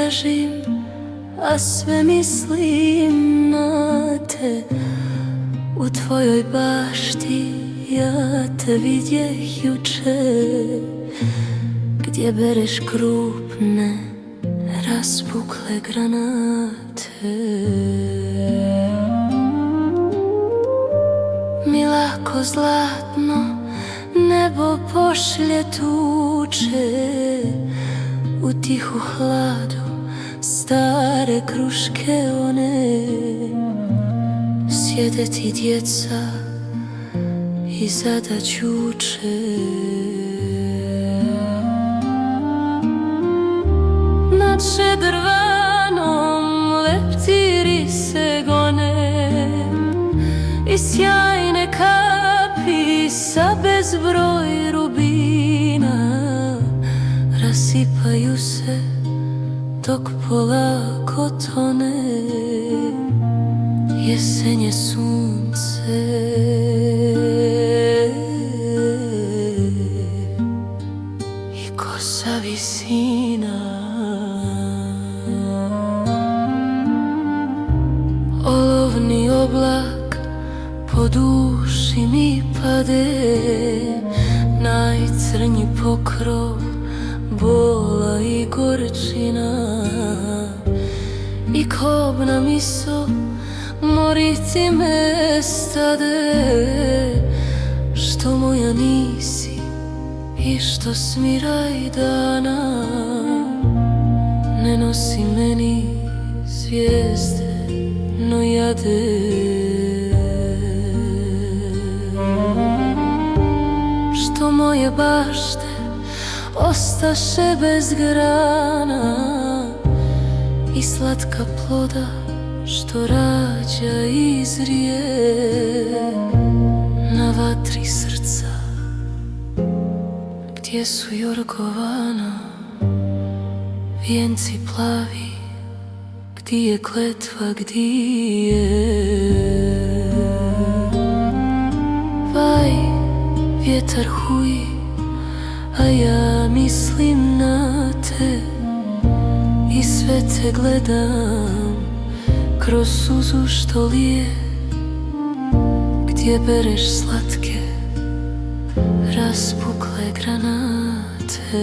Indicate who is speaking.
Speaker 1: ležim, a sve mislim na te. U tvojoj bašti ja te vidjeh juče, gdje bereš krupne, raspukle granate. Mi lako zlatno nebo pošlje tuče, u tihu hladu stare kruške one. Sjede ti djeca i zada čuče. Nad šedranom leptiri se gone i sjajne kapi sa bezbroj rubina rasipaju se dok polako tone jesenje sunce. I kosa visina, olovni oblak po duši mi pade, najcrnji pokrov bola i gorčina. I kobna miso moriti me stade, što moja nisi i što smiraj dana ne nosi meni zvijezde, no jade. Što moje bašte ostaše bez grana i slatka ploda što rađa i izrije na vatri srca gdje su jorgovana vijenci plavi, gdje je kletva, gdje je vaj, vjetar huji, a ja mislim na te i sve te gledam kroz suzu što lije, gdje bereš slatke, raspukle granate.